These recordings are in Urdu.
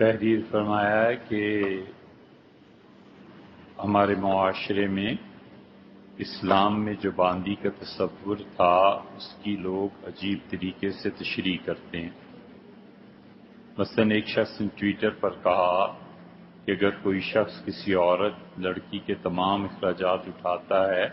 تحریر فرمایا ہے کہ ہمارے معاشرے میں اسلام میں جو باندی کا تصور تھا اس کی لوگ عجیب طریقے سے تشریح کرتے ہیں۔ مثلا ایک شخص نے ٹویٹر پر کہا کہ اگر کوئی شخص کسی عورت لڑکی کے تمام اخراجات اٹھاتا ہے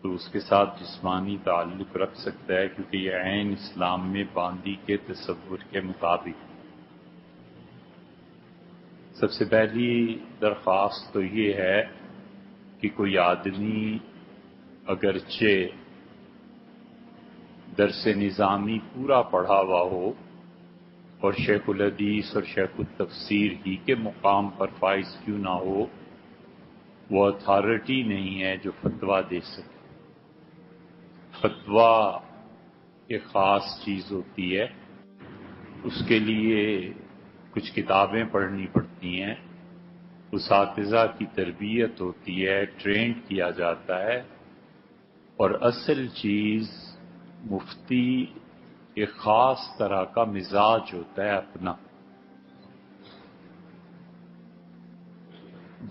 تو اس کے ساتھ جسمانی تعلق رکھ سکتا ہے، کیونکہ یہ عین اسلام میں باندی کے تصور کے مطابق۔ سب سے پہلی درخواست تو یہ ہے کہ کوئی آدمی اگرچہ درس نظامی پورا پڑھا ہوا ہو اور شیخ الحدیث اور شیخ التفسیر ہی کے مقام پر فائز کیوں نہ ہو، وہ اتھارٹی نہیں ہے جو فتویٰ دے سکے۔ فتویٰ ایک خاص چیز ہوتی ہے، اس کے لیے کچھ کتابیں پڑھنی پڑتی ہیں، اساتذہ کی تربیت ہوتی ہے، ٹرینڈ کیا جاتا ہے، اور اصل چیز مفتی ایک خاص طرح کا مزاج ہوتا ہے اپنا۔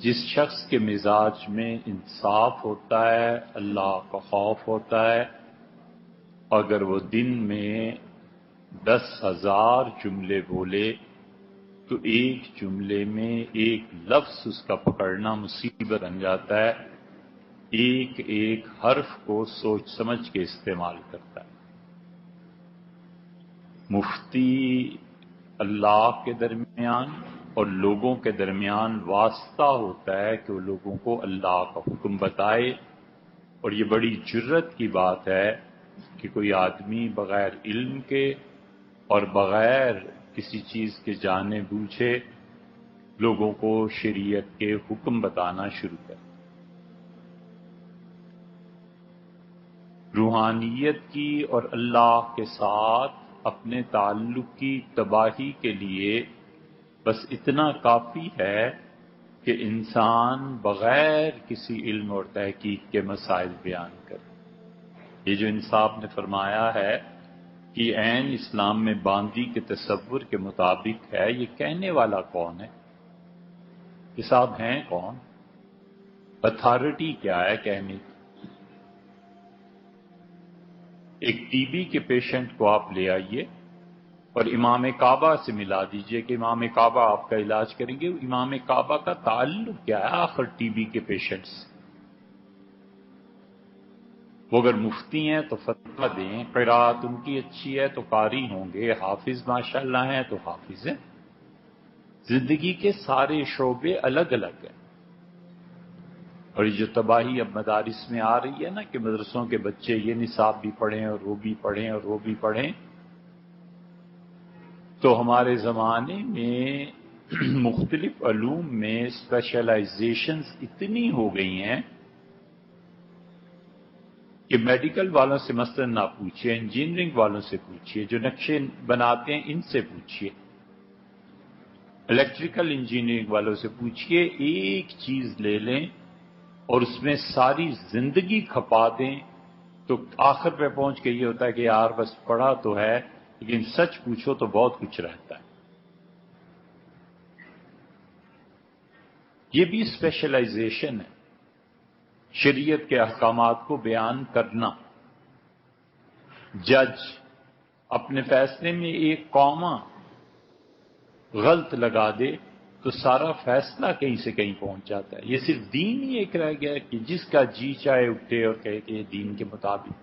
جس شخص کے مزاج میں انصاف ہوتا ہے، اللہ کا خوف ہوتا ہے، اگر وہ دن میں 10,000 جملے بولے تو ایک جملے میں ایک لفظ اس کا پکڑنا مصیبت بن جاتا ہے، ایک ایک حرف کو سوچ سمجھ کے استعمال کرتا ہے۔ مفتی اللہ کے درمیان اور لوگوں کے درمیان واسطہ ہوتا ہے کہ وہ لوگوں کو اللہ کا حکم بتائے، اور یہ بڑی جرت کی بات ہے کہ کوئی آدمی بغیر علم کے اور بغیر کسی چیز کے جانے بوجھے لوگوں کو شریعت کے حکم بتانا شروع کرے۔ روحانیت کی اور اللہ کے ساتھ اپنے تعلق کی تباہی کے لیے بس اتنا کافی ہے کہ انسان بغیر کسی علم اور تحقیق کے مسائل بیان کرے۔ یہ جو انصاف نے فرمایا ہے کہ عین اسلام میں باندی کے تصور کے مطابق ہے، یہ کہنے والا کون ہے؟ یہ صاحب ہیں کون؟ اتھارٹی کیا ہے کہنے کی؟ ایک ٹی بی کے پیشنٹ کو آپ لے آئیے اور امام کعبہ سے ملا دیجئے کہ امام کعبہ آپ کا علاج کریں گے۔ امام کعبہ کا تعلق کیا ہے آخر ٹی بی کے پیشنٹ سے؟ وہ اگر مفتی ہیں تو فتویٰ دیں، قرات ان کی اچھی ہے تو قاری ہوں گے، حافظ ماشاءاللہ ہیں تو حافظ ہیں۔ زندگی کے سارے شعبے الگ الگ ہیں، اور یہ جو تباہی اب مدارس میں آ رہی ہے نا کہ مدرسوں کے بچے یہ نصاب بھی پڑھیں اور وہ بھی پڑھیں اور وہ بھی پڑھیں، تو ہمارے زمانے میں مختلف علوم میں اسپیشلائزیشنز اتنی ہو گئی ہیں کہ میڈیکل والوں سے مثلا نہ پوچھئے، انجینئرنگ والوں سے پوچھئے، جو نقشے بناتے ہیں ان سے پوچھئے، الیکٹریکل انجینئرنگ والوں سے پوچھئے، ایک چیز لے لیں اور اس میں ساری زندگی کھپا دیں تو آخر پہ پہنچ کے یہ ہوتا ہے کہ یار بس پڑھا تو ہے، لیکن سچ پوچھو تو بہت کچھ رہتا ہے۔ یہ بھی اسپیشلائزیشن ہے، شریعت کے احکامات کو بیان کرنا۔ جج اپنے فیصلے میں ایک کامہ غلط لگا دے تو سارا فیصلہ کہیں سے کہیں پہنچ جاتا ہے۔ یہ صرف دین ہی ایک رہ گیا کہ جس کا جی چاہے اٹھے اور کہے کہ یہ دین کے مطابق۔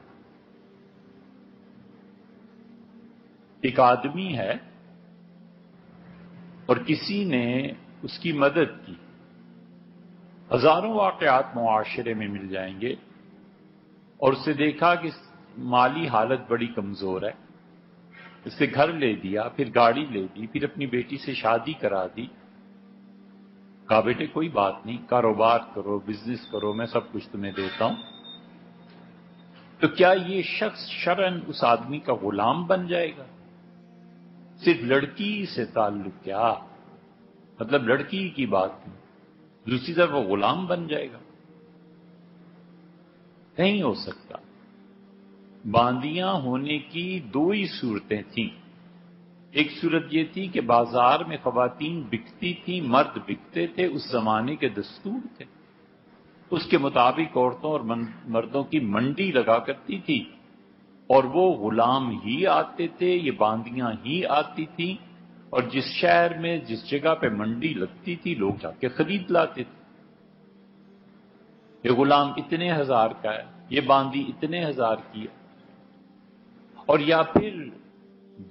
ایک آدمی ہے اور کسی نے اس کی مدد کی، ہزاروں واقعات معاشرے میں مل جائیں گے، اور اسے دیکھا کہ مالی حالت بڑی کمزور ہے، اس نے گھر لے دیا، پھر گاڑی لے دی، پھر اپنی بیٹی سے شادی کرا دی، کہا بیٹے کوئی بات نہیں، کاروبار کرو، بزنس کرو، میں سب کچھ تمہیں دیتا ہوں۔ تو کیا یہ شخص شرعاً اس آدمی کا غلام بن جائے گا؟ صرف لڑکی سے تعلق کیا، مطلب لڑکی کی بات نہیں، دوسری طرف وہ غلام بن جائے گا؟ نہیں ہو سکتا۔ باندیاں ہونے کی دو ہی صورتیں تھیں، ایک صورت یہ تھی کہ بازار میں خواتین بکتی تھیں، مرد بکتے تھے، اس زمانے کے دستور تھے، اس کے مطابق عورتوں اور مردوں کی منڈی لگا کرتی تھی، اور وہ غلام ہی آتے تھے، یہ باندیاں ہی آتی تھیں، اور جس شہر میں جس جگہ پہ منڈی لگتی تھی لوگ جا کے خرید لاتے تھے۔ یہ غلام اتنے ہزار کا ہے، یہ باندی اتنے ہزار کی ہے۔ اور یا پھر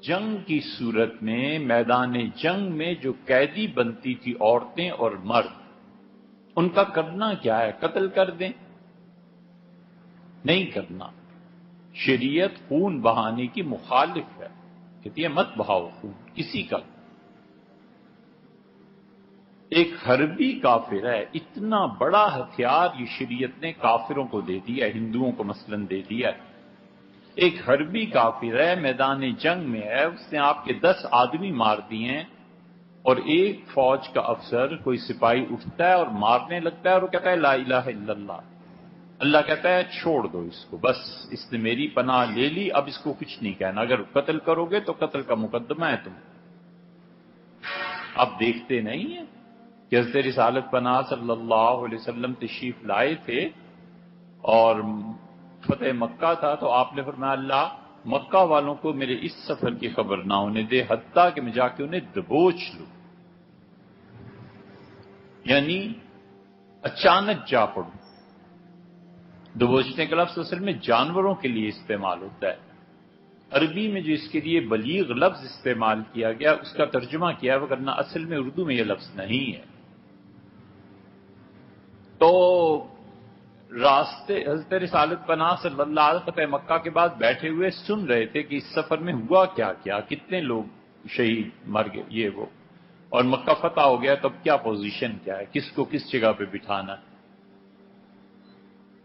جنگ کی صورت میں، میدان جنگ میں جو قیدی بنتی تھی عورتیں اور مرد، ان کا کرنا کیا ہے؟ قتل کر دیں؟ نہیں کرنا۔ شریعت خون بہانے کی مخالف ہے، کہتی ہے مت بہاؤ خون کسی کا۔ ایک حربی کافر ہے، اتنا بڑا ہتھیار یہ شریعت نے کافروں کو دے دیا، ہندوؤں کو مثلا دے دیا ہے۔ ایک حربی کافر ہے، میدان جنگ میں ہے، اس نے آپ کے 10 آدمی مار دیے ہیں، اور ایک فوج کا افسر کوئی سپاہی اٹھتا ہے اور مارنے لگتا ہے، اور وہ کہتا ہے لا الہ الا اللہ۔ اللہ کہتا ہے چھوڑ دو اس کو، بس اس نے میری پناہ لے لی، اب اس کو کچھ نہیں کہنا، اگر قتل کرو گے تو قتل کا مقدمہ ہے تم۔ اب دیکھتے نہیں ہیں کہ حضرت رسالت پناہ صلی اللہ علیہ وسلم تشریف لائے تھے اور فتح مکہ تھا، تو آپ نے فرمایا اللہ مکہ والوں کو میرے اس سفر کی خبر نہ ہونے دے، حتیٰ کہ میں جا کے انہیں دبوچ لوں، یعنی اچانک جا پڑوں۔ دبوچنے کا لفظ اصل میں جانوروں کے لیے استعمال ہوتا ہے، عربی میں جو اس کے لیے بلیغ لفظ استعمال کیا گیا اس کا ترجمہ کیا ہے، ورنہ اصل میں اردو میں یہ لفظ نہیں ہے۔ تو راستے حضرت رسالت پناہ صلی اللہ علیہ وسلم فتح مکہ کے بعد بیٹھے ہوئے سن رہے تھے کہ اس سفر میں ہوا کیا کیا، کتنے لوگ شہید مر گئے، یہ وہ، اور مکہ فتح ہو گیا، تب کیا پوزیشن کیا ہے، کس کو کس جگہ پہ بٹھانا ہے۔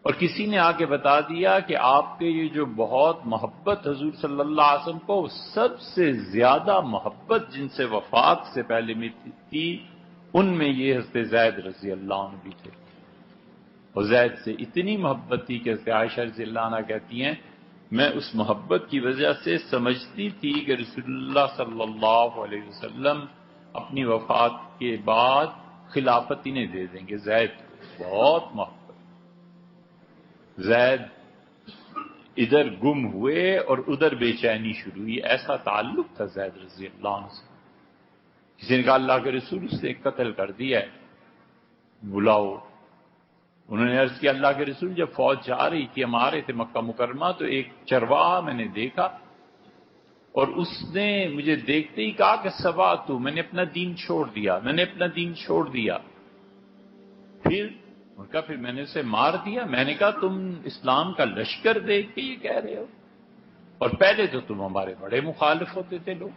اور کسی نے آ کے بتا دیا کہ آپ کے یہ جو بہت محبت حضور صلی اللہ علیہ وسلم کو، سب سے زیادہ محبت جن سے وفات سے پہلے میں تھی ان میں یہ حضرت زید رضی اللہ عنہ بھی تھے، اور زید سے اتنی محبت تھی کہ حضرت عائشہ رضی اللہ عنہ کہتی ہیں میں اس محبت کی وجہ سے سمجھتی تھی کہ رسول اللہ صلی اللہ علیہ وسلم اپنی وفات کے بعد خلافت انہیں دے دیں گے، زید کو بہت محبت۔ زید ادھر گم ہوئے اور ادھر بے چینی شروع ہوئی، ایسا تعلق تھا زید رضی اللہ عنہ سے۔ کسی نے کہا اللہ کے رسول اس سے قتل کر دیا ہے، بلاؤ۔ انہوں نے عرض کیا اللہ کے رسول جب فوج جا رہی تھی، ہم آ رہے تھے مکہ مکرمہ، تو ایک چرواہا میں نے دیکھا، اور اس نے مجھے دیکھتے ہی کہا کہ سوا تو، میں نے اپنا دین چھوڑ دیا، میں نے اپنا دین چھوڑ دیا۔ پھر میں نے اسے مار دیا۔ میں نے کہا تم اسلام کا لشکر دیکھ کے یہ کہہ رہے ہو، اور پہلے تو تم ہمارے بڑے مخالف ہوتے تھے لوگ۔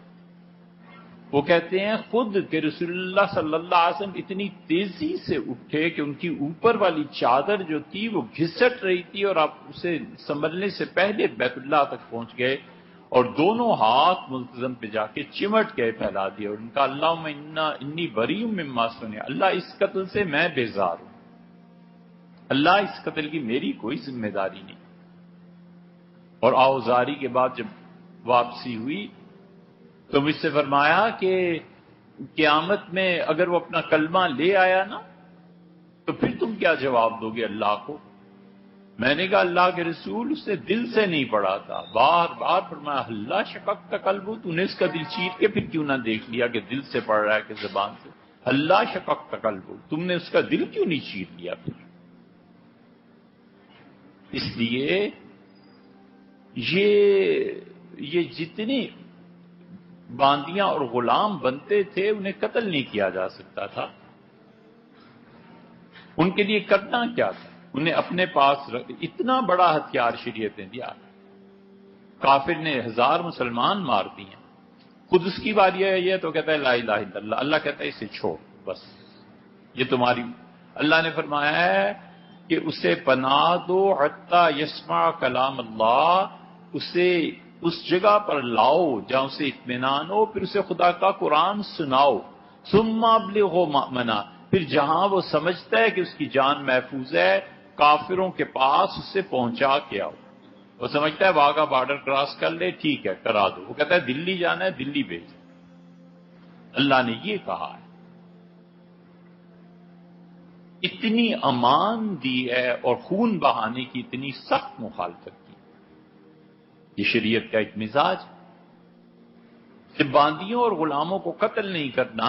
وہ کہتے ہیں خود کہ رسول اللہ صلی اللہ علیہ وسلم اتنی تیزی سے اٹھے کہ ان کی اوپر والی چادر جو تھی وہ گھسٹ رہی تھی، اور آپ اسے سنبھلنے سے پہلے بیت اللہ تک پہنچ گئے، اور دونوں ہاتھ ملتزم پہ جا کے چمٹ گئے، پھیلا دیا، اور ان کا اللہم انی بری مما سنے، اللہ اس قتل سے میں بیزار ہوں، اللہ اس قتل کی میری کوئی ذمہ داری نہیں۔ اور آوزاری کے بعد جب واپسی ہوئی تو مجھ سے فرمایا کہ قیامت میں اگر وہ اپنا کلمہ لے آیا نا تو پھر تم کیا جواب دو گے اللہ کو؟ میں نے کہا اللہ کے رسول اس نے دل سے نہیں پڑھا تھا، بار بار فرمایا اللہ شقق کا قلب، تو نے اس کا دل چیر کے پھر کیوں نہ دیکھ لیا کہ دل سے پڑھ رہا ہے کہ زبان سے؟ اللہ شقق کا قلب، تم نے اس کا دل کیوں نہیں چیر لیا پھر؟ اس لیے یہ جتنی باندیاں اور غلام بنتے تھے انہیں قتل نہیں کیا جا سکتا تھا، ان کے لیے کرنا کیا تھا؟ انہیں اپنے پاس اتنا بڑا ہتھیار شریعت نے دیا، کافر نے 1000 مسلمان مار دیے، خود اس کی باری ہے یہ تو کہتا ہے لا الہ الا اللہ، اللہ کہتا ہے اسے چھوڑ، بس یہ تمہاری، اللہ نے فرمایا ہے کہ اسے پناہ دو حتی یسمع کلام اللہ، اسے اس جگہ پر لاؤ جہاں اسے اطمینان ہو، پھر اسے خدا کا قرآن سناؤ، ثم ابلغوا مأمنا، پھر جہاں وہ سمجھتا ہے کہ اس کی جان محفوظ ہے کافروں کے پاس اسے پہنچا کے آؤ۔ وہ سمجھتا ہے واگا بارڈر کراس کر لے، ٹھیک ہے کرا دو، وہ کہتا ہے دلی جانا ہے دلی بھیج، اللہ نے یہ کہا ہے، اتنی امان دی ہے اور خون بہانے کی اتنی سخت مخالفت کی۔ یہ شریعت کا ایک مزاج ہے۔ جب باندیوں اور غلاموں کو قتل نہیں کرنا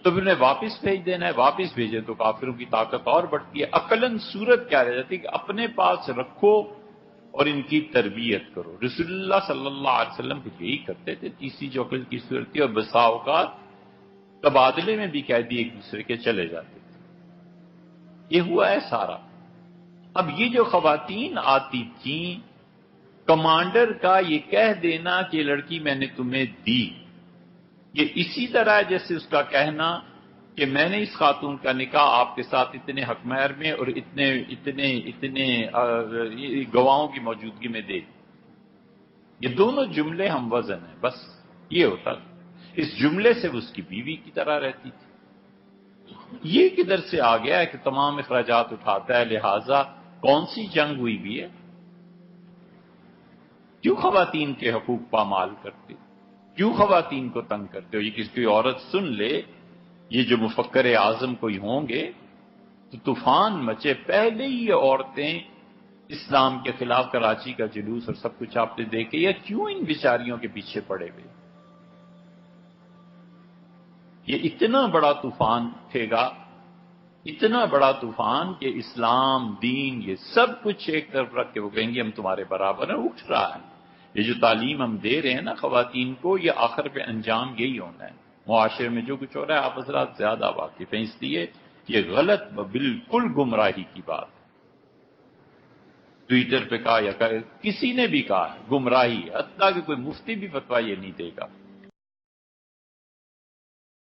تو پھر انہیں واپس بھیج دینا ہے، واپس بھیجے تو کافروں کی طاقت اور بڑھتی ہے۔ عقلاً صورت کیا رہ جاتی ہے کہ اپنے پاس رکھو اور ان کی تربیت کرو۔ رسول اللہ صلی اللہ علیہ وسلم بھی یہی کرتے تھے، تیسری جو عقل کی صورت تھی، اور بسا اوقات تبادلے میں بھی قیدی ایک دوسرے کے چلے جاتے تھے۔ یہ ہوا ہے سارا۔ اب یہ جو خواتین آتی تھیں، کمانڈر کا یہ کہہ دینا کہ یہ لڑکی میں نے تمہیں دی، یہ اسی طرح ہے جیسے اس کا کہنا کہ میں نے اس خاتون کا نکاح آپ کے ساتھ اتنے حق مہر میں اور اتنے گواہوں کی موجودگی میں دے دی۔ یہ دونوں جملے ہم وزن ہیں، بس یہ ہوتا تھا۔ اس جملے سے وہ اس کی بیوی کی طرح رہتی تھی۔ یہ کدھر سے آ گیا ہے کہ تمام اخراجات اٹھاتا ہے، لہذا کون سی جنگ ہوئی بھی ہے؟ کیوں خواتین کے حقوق پامال کرتے؟ کیوں خواتین کو تنگ کرتے ہو؟ یہ کسی کوئی عورت سن لے، یہ جو مفکر اعظم کوئی ہوں گے تو طوفان مچے۔ پہلے ہی یہ عورتیں اسلام کے خلاف کراچی کا جلوس اور سب کچھ آپ نے دیکھے، یا کیوں ان بیچاریوں کے پیچھے پڑے ہوئے؟ یہ اتنا بڑا طوفان اٹھے گا، اتنا بڑا طوفان کہ اسلام، دین، یہ سب کچھ ایک طرف رکھ کے وہ کہیں گے ہم تمہارے برابر ہیں۔ اٹھ رہا ہے یہ جو تعلیم ہم دے رہے ہیں نا خواتین کو، یہ آخر پہ انجام یہی ہونا ہے۔ معاشرے میں جو کچھ ہو رہا ہے آپ حضرات زیادہ واقف ہیں، اس لیے یہ غلط بالکل گمراہی کی بات ہے۔ ٹویٹر پہ کہا یا کسی نے بھی کہا ہے گمراہی، حتیٰ کہ کوئی مفتی بھی فتویٰ یہ نہیں دے گا